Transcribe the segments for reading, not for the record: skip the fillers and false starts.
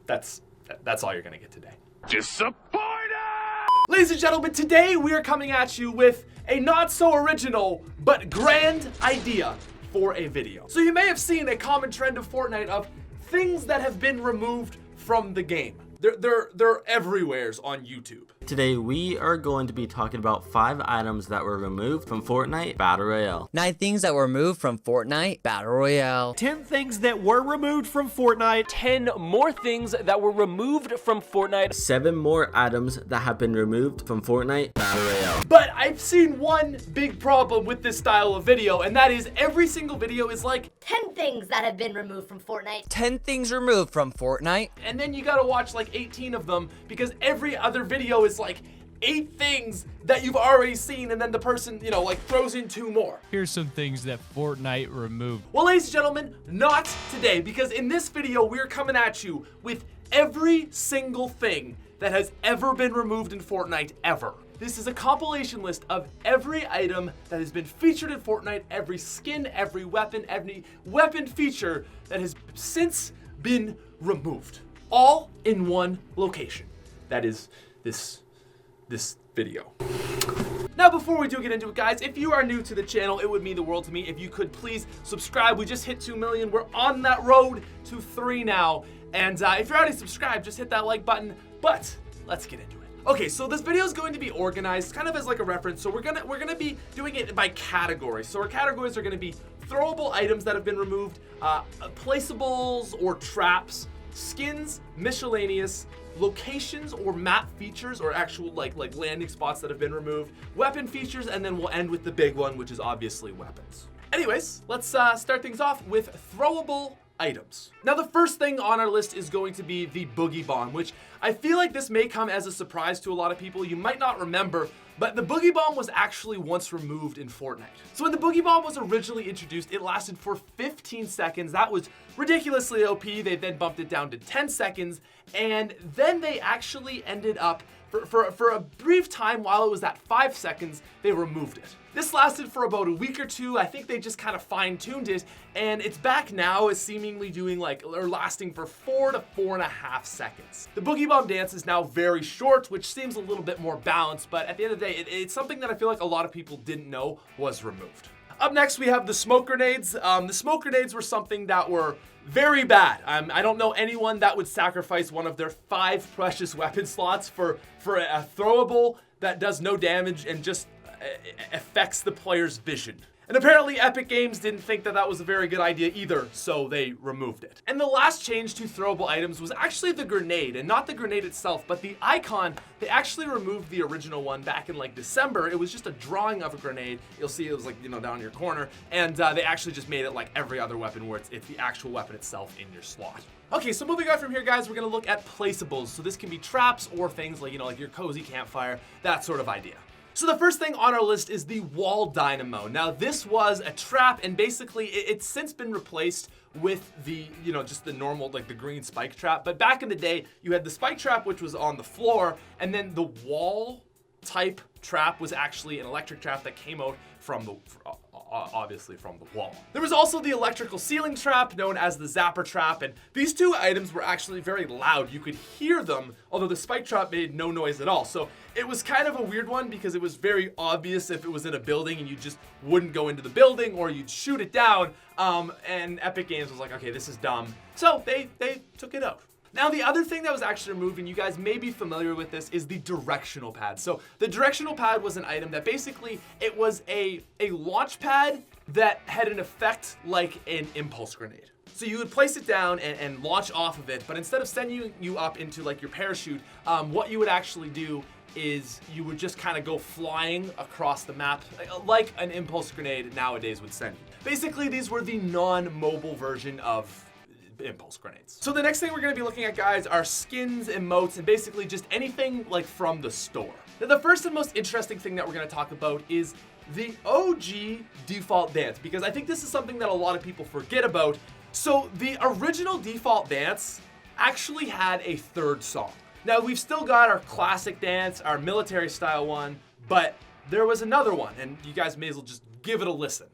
That's all you're gonna get today. Disappointed! Ladies and gentlemen, today we are coming at you with a not so original but grand idea for a video. So you may have seen a common trend of Fortnite of things that have been removed from the game. They're everywheres on YouTube. Today we are going to be talking about 5 items that were removed from Fortnite Battle Royale. 9 things that were removed from Fortnite Battle Royale. 10 things that were removed from Fortnite. 10 more things that were removed from Fortnite. 7 more items that have been removed from Fortnite Battle Royale. But I've seen one big problem with this style of video, and that is every single video is like 10 things that have been removed from Fortnite. 10 things removed from Fortnite. And then you gotta watch like 18 of them because every other video is like 8 things that you've already seen, and then the person, you know, like throws in 2 more. Here's some things that Fortnite removed. Well, ladies and gentlemen, not today, because in this video, we're coming at you with every single thing that has ever been removed in Fortnite ever. This is a compilation list of every item that has been featured in Fortnite, every skin, every weapon feature that has since been removed, all in one location. That is this video. Now, before we do get into it, guys, if you are new to the channel, it would mean the world to me if you could please subscribe. We just hit 2 million. We're on that road to 3 now. And if you're already subscribed, just hit that like button. But let's get into it. Okay, so this video is going to be organized kind of as like a reference. So we're gonna be doing it by category. So our categories are gonna be throwable items that have been removed, placeables or traps, skins, miscellaneous, locations or map features or actual like landing spots that have been removed, weapon features, and then we'll end with the big one, which is obviously weapons. Anyways, let's start things off with throwable items. Now, the first thing on our list is going to be the Boogie Bomb, which I feel like this may come as a surprise to a lot of people. You might not remember, but the Boogie Bomb was actually once removed in Fortnite. So when the Boogie Bomb was originally introduced, it lasted for 15 seconds. That was ridiculously OP. They then bumped it down to 10 seconds, and then they actually ended up, for a brief time while it was at 5 seconds, they removed it. This lasted for about a week or 2. I think they just kind of fine-tuned it, and it's back now as seemingly doing or lasting for 4 to 4.5 seconds. The Boogie Bomb dance is now very short, which seems a little bit more balanced, but at the end of the day, it's something that I feel like a lot of people didn't know was removed. Up next, we have the smoke grenades. The smoke grenades were something that were very bad. I don't know anyone that would sacrifice one of their 5 precious weapon slots for a throwable that does no damage and just affects the player's vision. And apparently Epic Games didn't think that that was a very good idea either, so they removed it. And the last change to throwable items was actually the grenade, and not the grenade itself, but the icon. They actually removed the original one back in December. It was just a drawing of a grenade. You'll see it was down in your corner, and they actually just made it like every other weapon where it's the actual weapon itself in your slot. Okay, so moving on from here, guys, we're gonna look at placeables. So this can be traps or things like your cozy campfire, that sort of idea. So the first thing on our list is the wall dynamo. Now, this was a trap, and basically it's since been replaced with the, just the normal, the green spike trap. But back in the day, you had the spike trap, which was on the floor, and then the wall type trap was actually an electric trap that came out from obviously from the wall. There was also the electrical ceiling trap known as the zapper trap, and these 2 items were actually very loud. You could hear them, although the spike trap made no noise at all. So it was kind of a weird one because it was very obvious if it was in a building and you just wouldn't go into the building or you'd shoot it down. And Epic Games was like, okay, this is dumb. So they took it out. Now, the other thing that was actually removed, and you guys may be familiar with this, is the directional pad. So the directional pad was an item that basically, it was a launch pad that had an effect like an impulse grenade. So you would place it down and launch off of it, but instead of sending you up into your parachute, what you would actually do is you would just kind of go flying across the map like an impulse grenade nowadays would send you. Basically, these were the non-mobile version of impulse grenades. So the next thing we're going to be looking at, guys, are skins, emotes, and basically just anything from the store. Now, the first and most interesting thing that we're going to talk about is the OG default dance, because I think this is something that a lot of people forget about. So the original default dance actually had a 3rd song. Now, we've still got our classic dance, our military style one, but there was another one, and you guys may as well just give it a listen.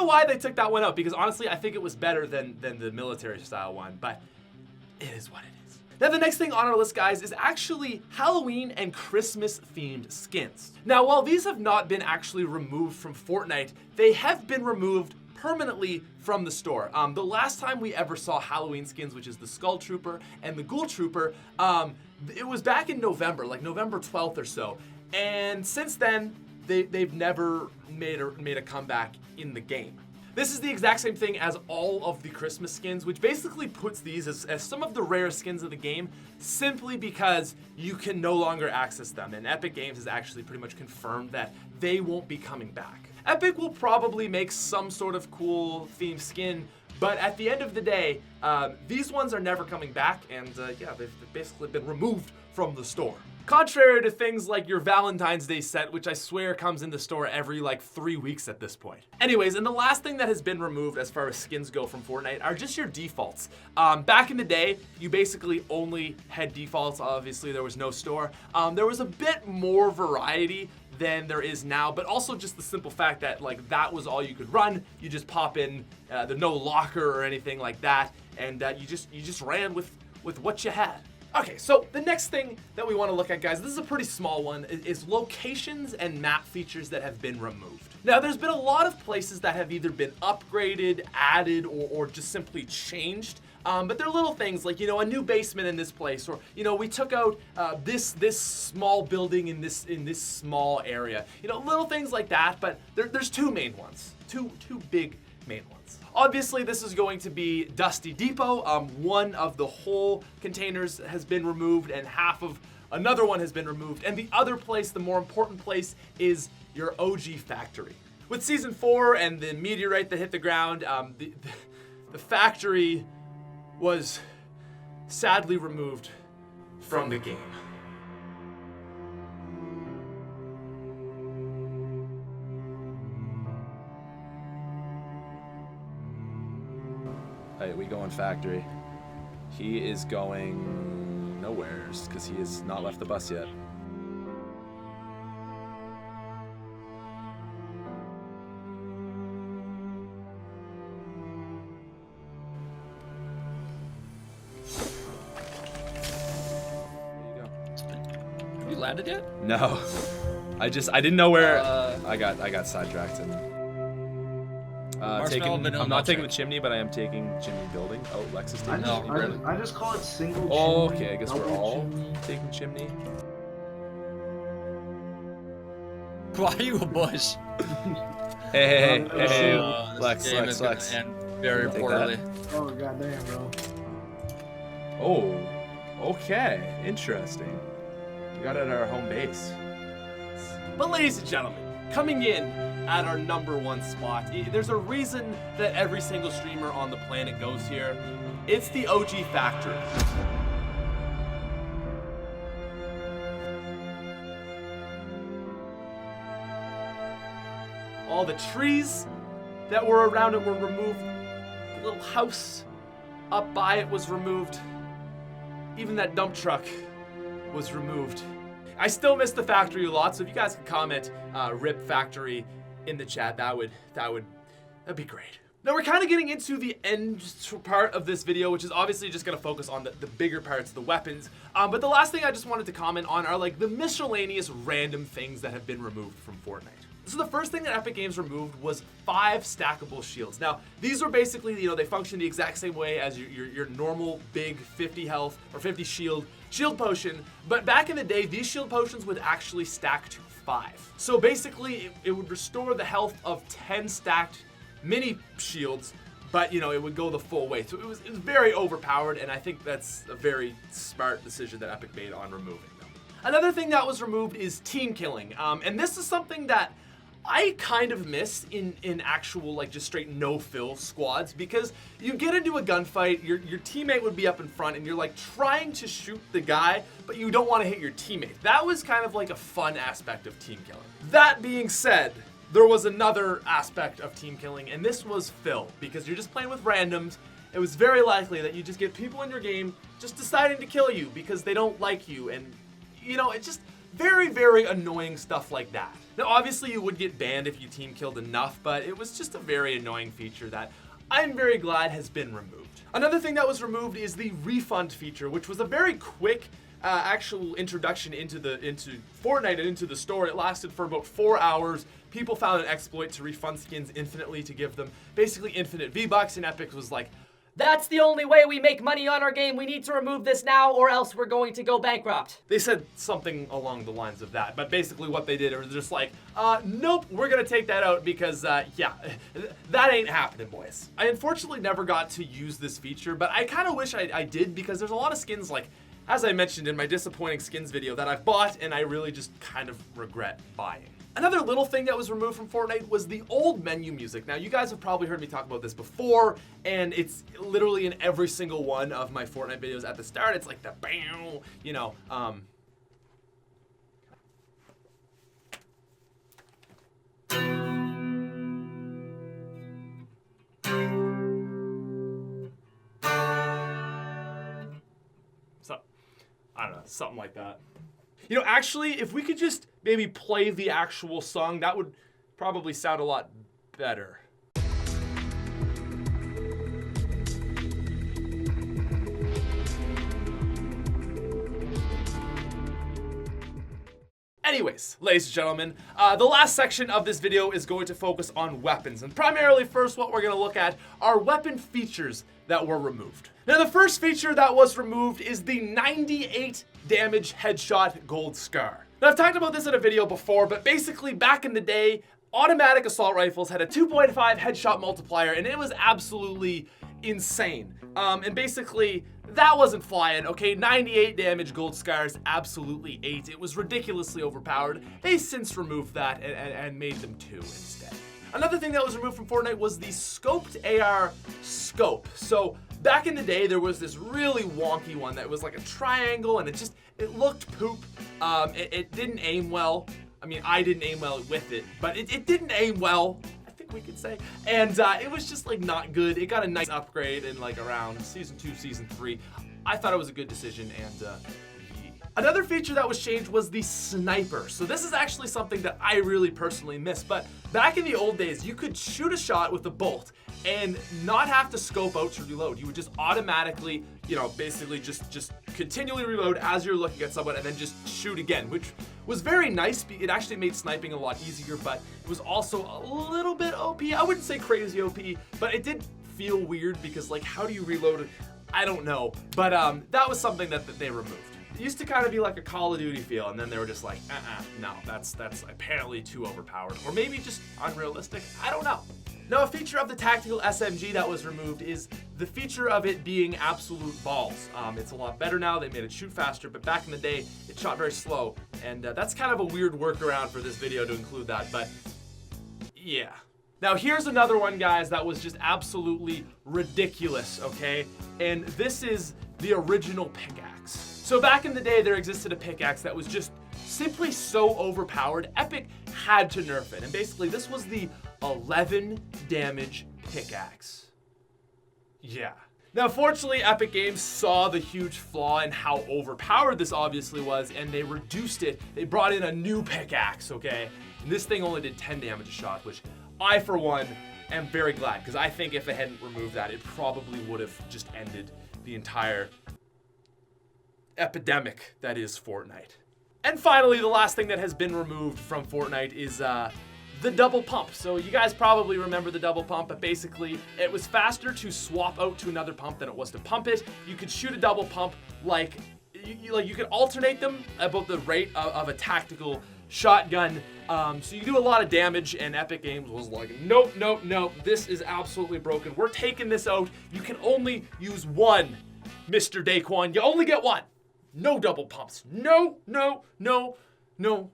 know why they took that one out, because honestly, I think it was better than the military style one, but it is what it is. Now, the next thing on our list, guys, is actually Halloween and Christmas themed skins. Now, while these have not been actually removed from Fortnite, they have been removed permanently from the store. The last time we ever saw Halloween skins, which is the Skull Trooper and the Ghoul Trooper, it was back in November, like November 12th or so. And since then, they've never made a comeback in the game. This is the exact same thing as all of the Christmas skins, which basically puts these as some of the rarest skins of the game, simply because you can no longer access them. And Epic Games has actually pretty much confirmed that they won't be coming back. Epic will probably make some sort of cool themed skin, but at the end of the day, these ones are never coming back, and yeah, they've basically been removed from the store. Contrary to things like your Valentine's Day set, which I swear comes in the store every like 3 weeks at this point. Anyways, and the last thing that has been removed as far as skins go from Fortnite are just your defaults. Back in the day, you basically only had defaults. Obviously, there was no store. There was a bit more variety than there is now, but also just the simple fact that like that was all you could run. You just pop in, there's no locker or anything like that, and you just ran with what you had. Okay, so the next thing that we want to look at, guys, this is a pretty small one, is locations and map features that have been removed. Now, there's been a lot of places that have either been upgraded, added, or just simply changed. But they're little things like, you know, a new basement in this place, or, you know, we took out this small building in this small area. You know, little things like that, but there's two main ones, two big main ones. Obviously, this is going to be Dusty Depot. One of the whole containers has been removed, and half of another one has been removed. And the other place, the more important place, is your OG factory. With Season 4 and the meteorite that hit the ground, the factory was sadly removed from the game. Hey, we going factory. He is going nowheres because he has not left the bus yet. Have you landed yet? No, I didn't know where. I got sidetracked and. I'm not taking the chimney, but I am taking chimney building. Oh, Lex is taking chimney building. I just call it single chimney. Oh, okay, I guess we're all chimney. taking chimney. Why are you a bush? Hey, Lex. This game is gonna end very poorly. Oh, goddamn, bro. Oh, okay, interesting. We got it at our home base. But ladies and gentlemen, coming in at our #1 spot, there's a reason that every single streamer on the planet goes here. It's the OG factory. All the trees that were around it were removed. The little house up by it was removed. Even that dump truck was removed. I still miss the factory a lot, so if you guys could comment RIP factory in the chat, that'd be great. Now we're kind of getting into the end part of this video, which is obviously just going to focus on the bigger parts, the weapons. But the last thing I just wanted to comment on are like the miscellaneous random things that have been removed from Fortnite. So the first thing that Epic Games removed was 5 stackable shields. Now, these are basically, you know, they function the exact same way as your normal big 50 health or 50 shield potion, but back in the day, these shield potions would actually stack to 5. So basically, it would restore the health of 10 stacked mini shields, but, you know, it would go the full way. So it was very overpowered, and I think that's a very smart decision that Epic made on removing them. Another thing that was removed is team killing, and this is something that I kind of miss in actual, like, just straight no-fill squads, because you get into a gunfight, your teammate would be up in front, and you're, like, trying to shoot the guy, but you don't want to hit your teammate. That was kind of like a fun aspect of team killing. That being said, there was another aspect of team killing, and this was fill, because you're just playing with randoms. It was very likely that you just get people in your game just deciding to kill you because they don't like you, and, you know, it's just very, very annoying stuff like that. Now, obviously, you would get banned if you team killed enough, but it was just a very annoying feature that I'm very glad has been removed. Another thing that was removed is the refund feature, which was a very quick actual introduction into Fortnite and into the store. It lasted for about 4 hours. People found an exploit to refund skins infinitely to give them basically infinite V-Bucks, and Epic was like, "That's the only way we make money on our game. We need to remove this now or else we're going to go bankrupt." they said something along the lines of that, but basically what they did was just like, nope, we're gonna take that out because, yeah, that ain't happening, boys. I unfortunately never got to use this feature, but I kind of wish I did, because there's a lot of skins, like, as I mentioned in my disappointing skins video, that I've bought and I really just kind of regret buying. Another little thing that was removed from Fortnite was the old menu music. Now, you guys have probably heard me talk about this before, and it's literally in every single one of my Fortnite videos at the start. It's like the bam, you know, so, I don't know, something like that. You know, actually, if we could just maybe play the actual song, that would probably sound a lot better. Anyways, ladies and gentlemen, the last section of this video is going to focus on weapons. And primarily, first, what we're going to look at are weapon features that were removed. Now, the first feature that was removed is the 98 damage headshot gold scar. Now, I've talked about this in a video before, but basically back in the day, automatic assault rifles had a 2.5 headshot multiplier, and it was absolutely insane. And basically, that wasn't flying, okay? 98 damage gold scars, absolutely 8. It was ridiculously overpowered. They since removed that and made them 2 instead. Another thing that was removed from Fortnite was the scoped AR scope. So back in the day, there was this really wonky one that was like a triangle, and it looked poop. It didn't aim well. I mean, I didn't aim well with it, but it didn't aim well, I think we could say. And it was just like not good. It got a nice upgrade in like around season 2, season 3. I thought it was a good decision, and yeah. Another feature that was changed was the sniper. So this is actually something that I really personally miss, but back in the old days, you could shoot a shot with a bolt and not have to scope out to reload. You would just automatically, you know, basically just continually reload as you're looking at someone and then just shoot again, which was very nice. It actually made sniping a lot easier, but it was also a little bit OP. I wouldn't say crazy OP, but it did feel weird because, like, how do you reload it? I don't know, but that was something that they removed. It used to kind of be like a Call of Duty feel, and then they were just like, no, that's apparently too overpowered, or maybe just unrealistic. I don't know. Now, a feature of the tactical SMG that was removed is the feature of it being absolute balls. It's a lot better now. They made it shoot faster, but back in the day, it shot very slow, and that's kind of a weird workaround for this video to include that, but yeah. Now, here's another one, guys, that was just absolutely ridiculous, okay? And this is the original pickaxe. So back in the day, there existed a pickaxe that was just simply so overpowered, Epic had to nerf it. And basically, this was the 11 damage pickaxe. Yeah. Now, fortunately, Epic Games saw the huge flaw in how overpowered this obviously was, and they reduced it. They brought in a new pickaxe, okay? And this thing only did 10 damage a shot, which I, for one, am very glad, because I think if they hadn't removed that, it probably would have just ended the entire epidemic that is Fortnite. And finally, the last thing that has been removed from Fortnite is the double pump. So you guys probably remember the double pump, but basically it was faster to swap out to another pump than it was to pump it. You could shoot a double pump like you could alternate them about the rate of a tactical shotgun. So you do a lot of damage, and Epic Games was like, nope, nope, nope, this is absolutely broken. We're taking this out. You can only use one, Mr. Daquan. You only get one. No double pumps. No, no, no, no,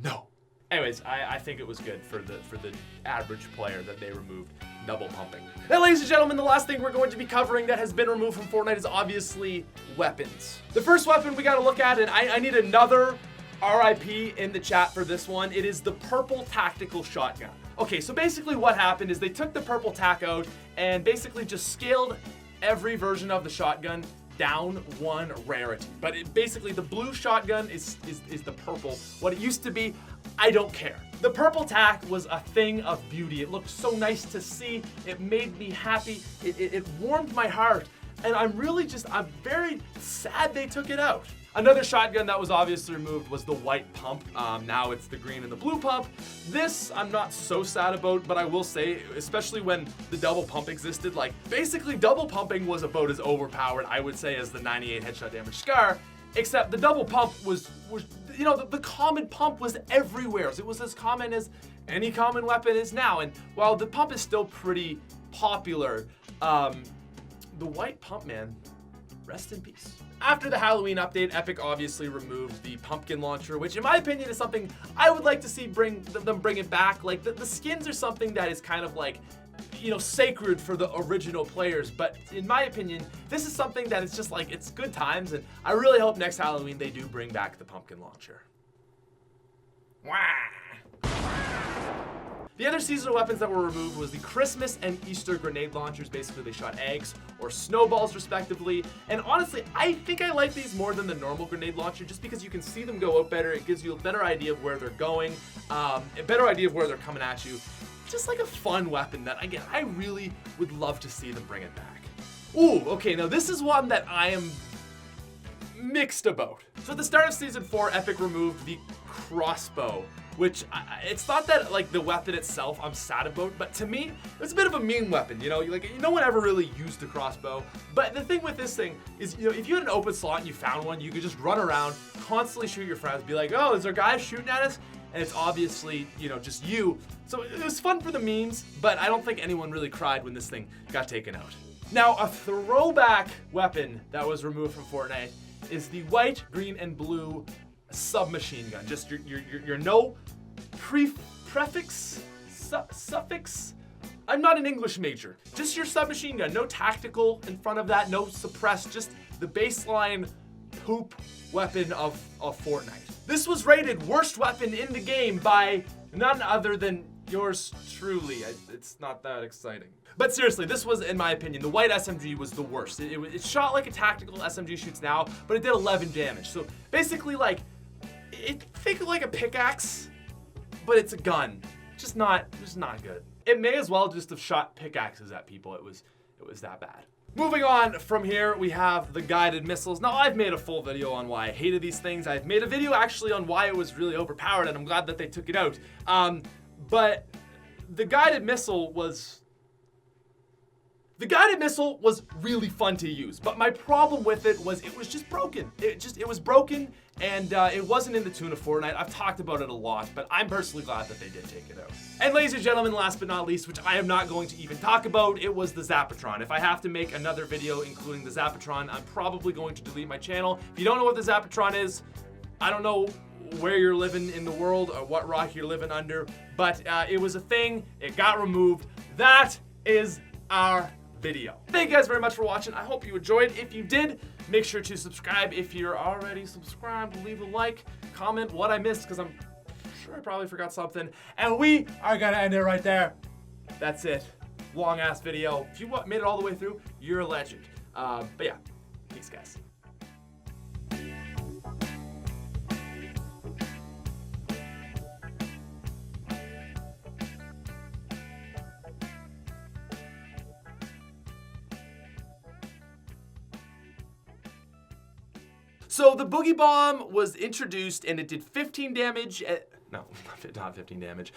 no. Anyways, I think it was good for the average player that they removed double pumping. Now, ladies and gentlemen, the last thing we're going to be covering that has been removed from Fortnite is obviously weapons. The first weapon we got to look at, and I need another RIP in the chat for this one. It is the purple tactical shotgun. Okay, so basically what happened is they took the purple tac out and basically just scaled every version of the shotgun down one rarity. But basically, the blue shotgun is the purple. What it used to be, I don't care. The purple tack was a thing of beauty. It looked so nice to see. It made me happy. It warmed my heart. And I'm very sad they took it out. Another shotgun that was obviously removed was the white pump. Now it's the green and the blue pump. This I'm not so sad about, but I will say, especially when the double pump existed, like basically double pumping was about as overpowered, I would say, as the 98 headshot damage Scar, except the double pump was you know, the common pump was everywhere. So it was as common as any common weapon is now. And while the pump is still pretty popular, the white pump, man, rest in peace. After the Halloween update, Epic obviously removed the pumpkin launcher, which in my opinion is something I would like to see them bring it back. Like the skins are something that is kind of like, you know, sacred for the original players. But in my opinion, this is something that is just like, it's good times. And I really hope next Halloween they do bring back the pumpkin launcher. Wah! The other seasonal weapons that were removed was the Christmas and Easter grenade launchers. Basically, they shot eggs or snowballs respectively. And honestly, I think I like these more than the normal grenade launcher just because you can see them go out better. It gives you a better idea of where they're going, a better idea of where they're coming at you. Just like a fun weapon that, again, I really would love to see them bring it back. Ooh, okay, now this is one that I am mixed about. So at the start of Season 4, Epic removed the crossbow, which it's not that like the weapon itself I'm sad about, but to me, it's a bit of a meme weapon, you know? Like, no one ever really used the crossbow. But the thing with this thing is, you know, if you had an open slot and you found one, you could just run around, constantly shoot your friends, be like, oh, is there guys shooting at us? And it's obviously, you know, just you. So it was fun for the memes, but I don't think anyone really cried when this thing got taken out. Now, a throwback weapon that was removed from Fortnite is the white, green, and blue submachine gun. Just your no suffix. I'm not an English major. Just your submachine gun. No tactical in front of that. No suppress. Just the baseline poop weapon of Fortnite. This was rated worst weapon in the game by none other than yours truly. It's not that exciting. But seriously, this was, in my opinion, the white SMG was the worst. It shot like a tactical SMG shoots now, but it did 11 damage. So basically, like, think like a pickaxe, but it's a gun. Just not good. It may as well just have shot pickaxes at people. It was that bad. Moving on from here, we have the guided missiles. Now, I've made a full video on why I hated these things. I've made a video actually on why it was really overpowered, and I'm glad that they took it out. But the guided missile was really fun to use, but my problem with it was it was just broken. It was broken, and it wasn't in the tune of Fortnite. I've talked about it a lot, but I'm personally glad that they did take it out. And ladies and gentlemen, last but not least, which I am not going to even talk about, it was the Zapatron. If I have to make another video including the Zapatron, I'm probably going to delete my channel. If you don't know what the Zapatron is, I don't know where you're living in the world or what rock you're living under, but it was a thing. It got removed. That is our video. Thank you guys very much for watching. I hope you enjoyed. If you did, make sure to subscribe. If you're already subscribed, leave a like, comment what I missed, because I'm sure I probably forgot something. And we are gonna end it right there. That's it. Long ass video. If you made it all the way through, you're a legend. But yeah, peace guys. So the Boogie Bomb was introduced and it did 15 damage. No, not 15 damage.